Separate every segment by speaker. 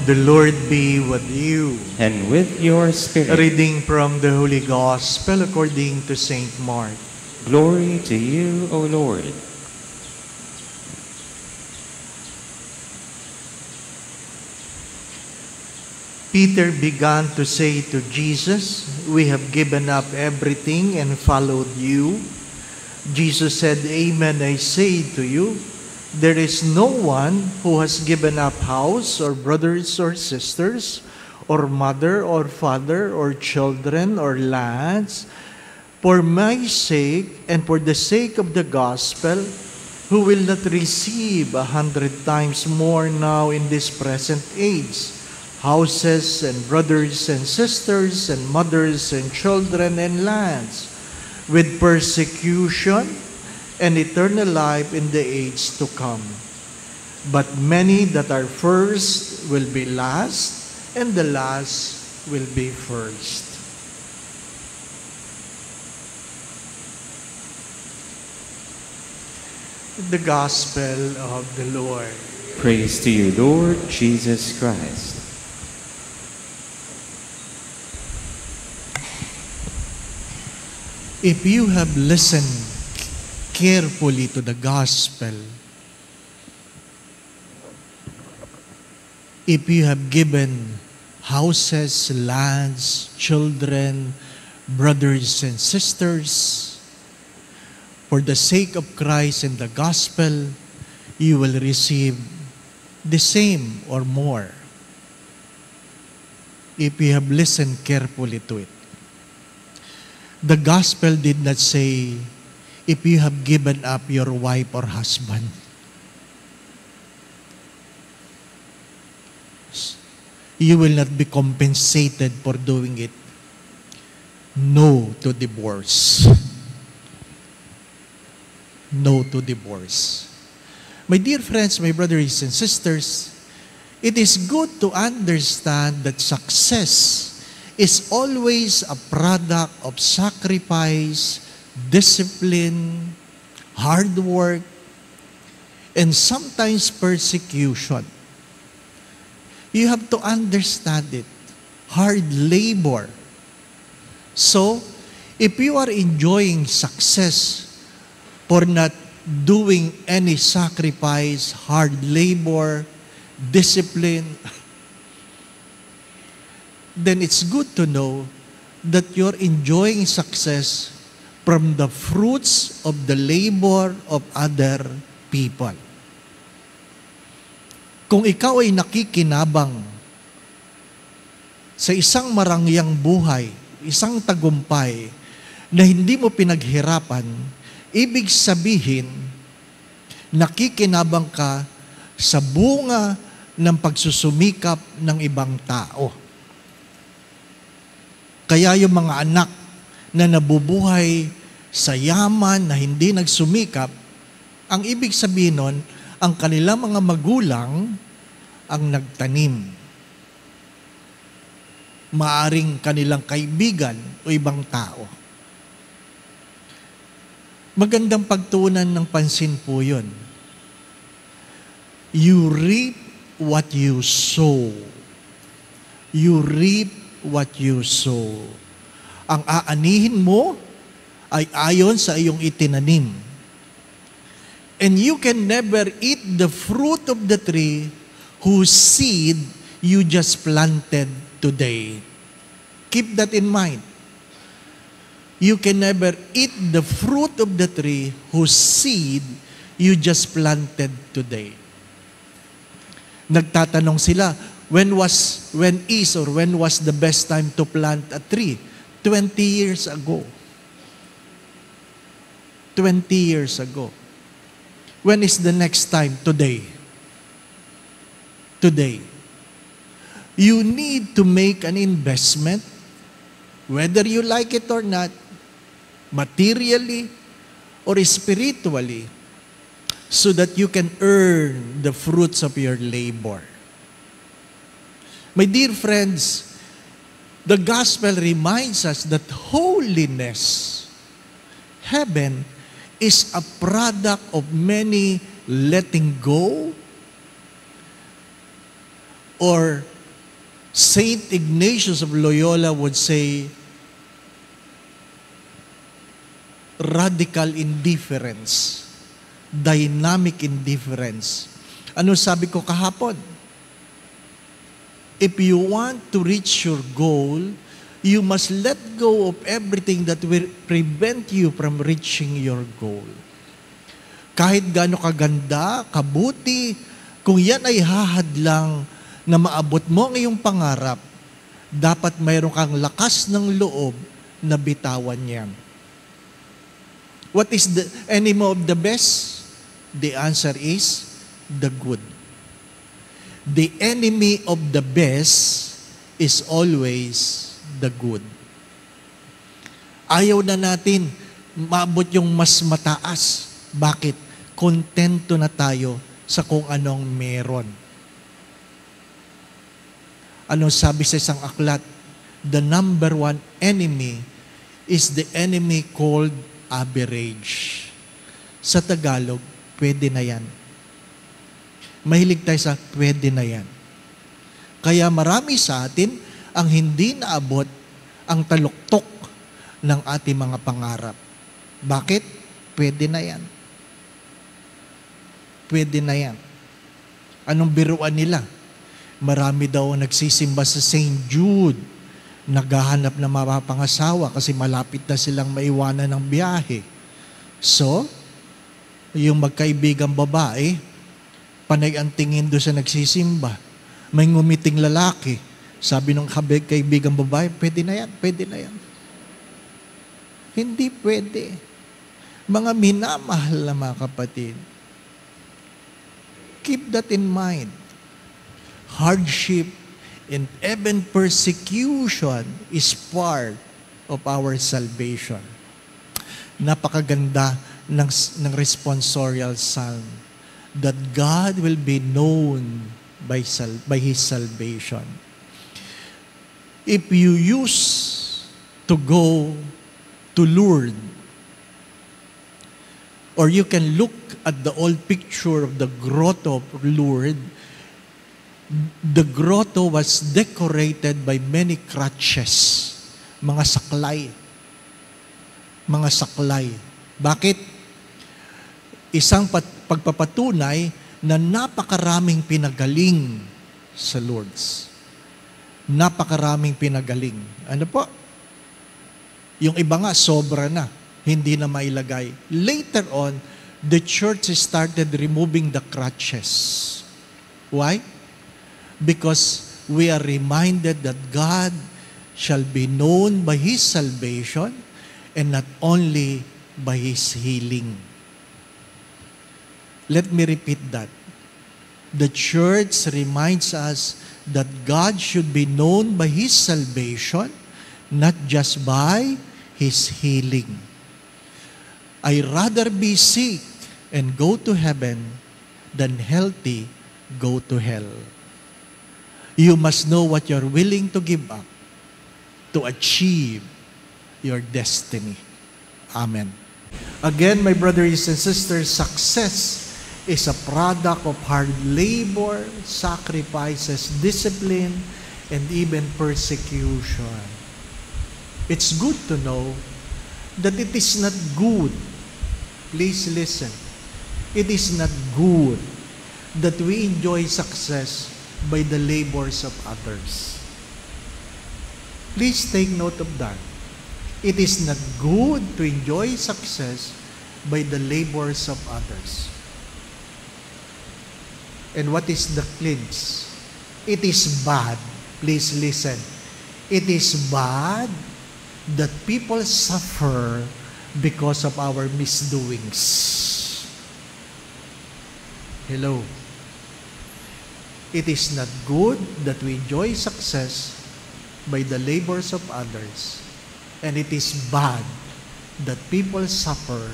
Speaker 1: The Lord be with you.
Speaker 2: And with your spirit.
Speaker 1: A reading from the Holy Gospel according to Saint Mark.
Speaker 2: Glory to you, O Lord.
Speaker 1: Peter began to say to Jesus, "We have given up everything and followed you." Jesus said, "Amen, I say to you, there is no one who has given up house or brothers or sisters or mother or father or children or lands for my sake and for the sake of the gospel, who will not receive 100 times more now in this present age, houses and brothers and sisters and mothers and children and lands, with persecution and eternal life in the age to come. But many that are first will be last, and the last will be first." The Gospel of the Lord.
Speaker 2: Praise to you, Lord Jesus Christ.
Speaker 1: If you have listened carefully to the gospel, if you have given houses, lands, children, brothers and sisters, for the sake of Christ and the gospel, you will receive the same or more. If you have listened carefully to it. The gospel did not say, if you have given up your wife or husband. You will not be compensated for doing it. No to divorce. No to divorce. My dear friends, my brothers and sisters, it is good to understand that success is always a product of sacrifice, discipline, hard work, and sometimes persecution. You have to understand it. Hard labor. So, if you are enjoying success for not doing any sacrifice, hard labor, discipline, then it's good to know that you're enjoying success from the fruits of the labor of other people. Kung ikaw ay nakikinabang sa isang marangyang buhay, isang tagumpay na hindi mo pinaghirapan, ibig sabihin, nakikinabang ka sa bunga ng pagsusumikap ng ibang tao. Kaya yung mga anak na nabubuhay sa yaman na hindi nagsumikap, ang ibig sabihin nun, ang kanilang mga magulang ang nagtanim. Maaring kanilang kaibigan o ibang tao. Magandang pagtuunan ng pansin po yun. You reap what you sow. You reap what you sow. Ang aanihin mo ay ayon sa iyong itinanim. And you can never eat the fruit of the tree whose seed you just planted today. Keep that in mind. You can never eat the fruit of the tree whose seed you just planted today. Nagtatanong sila, when was the best time to plant a tree? 20 years ago. 20 years ago. When is the next time? Today. Today. You need to make an investment, whether you like it or not, materially or spiritually, so that you can earn the fruits of your labor. My dear friends, the gospel reminds us that holiness, heaven, is a product of many letting go or Saint Ignatius of Loyola would say, radical indifference, dynamic indifference. Ano sabi ko kahapon? If you want to reach your goal, you must let go of everything that will prevent you from reaching your goal. Kahit gaano kaganda, kabuti, kung yan ay hahadlang na maabot mo ang iyong pangarap, dapat mayroon kang lakas ng loob na bitawan yan. What is the enemy of the best? The answer is the good. The enemy of the best is always the good. Ayaw na natin maabot yung mas mataas. Bakit? Kontento na tayo sa kung anong meron. Ano sabi sa isang aklat? The number one enemy is the enemy called average. Sa Tagalog, pwede na yan. Mahilig tayo sa pwede na yan. Kaya marami sa atin ang hindi naabot ang taluktok ng ating mga pangarap. Bakit? Pwede na yan. Pwede na yan. Anong biruan nila? Marami daw nagsisimba sa St. Jude, naghahanap na mapapangasawa kasi malapit na silang maiwanan ng biyahe. So, yung magkaibigang babae, panay ang tingin doon sa nagsisimba. May ngumiting lalaki. Sabi ng kaibigang babae, pwede na yan, pwede na yan. Hindi pwede. Mga minamahal na mga kapatid, keep that in mind. Hardship and even persecution is part of our salvation. Napakaganda ng responsorial psalm that God will be known by His salvation. If you used to go to Lourdes, or you can look at the old picture of the grotto of Lourdes, the grotto was decorated by many crutches, mga saklay. Mga saklay. Bakit? Isang pagpapatunay na napakaraming pinagaling sa Lourdes. Napakaraming pinagaling. Ano po? Yung iba nga, sobra na. Hindi na mailagay. Later on, the church started removing the crutches. Why? Because we are reminded that God shall be known by His salvation and not only by His healing. Let me repeat that. The church reminds us that God should be known by His salvation, not just by His healing. I'd rather be sick and go to heaven than healthy go to hell. You must know what you're willing to give up to achieve your destiny. Amen. Again, my brothers and sisters, success is a product of hard labor, sacrifices, discipline, and even persecution. It's good to know that it is not good. Please listen. It is not good that we enjoy success by the labors of others. Please take note of that. It is not good to enjoy success by the labors of others. And what is the clinch? It is bad. Please listen. It is bad that people suffer because of our misdoings. Hello. It is not good that we enjoy success by the labors of others. And it is bad that people suffer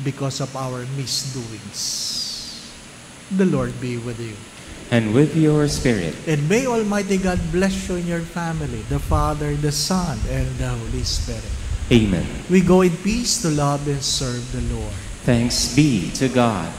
Speaker 1: because of our misdoings. The Lord be with you.
Speaker 2: And with your spirit.
Speaker 1: And may Almighty God bless you and your family, the Father, the Son, and the Holy Spirit.
Speaker 2: Amen.
Speaker 1: We go in peace to love and serve the Lord.
Speaker 2: Thanks be to God.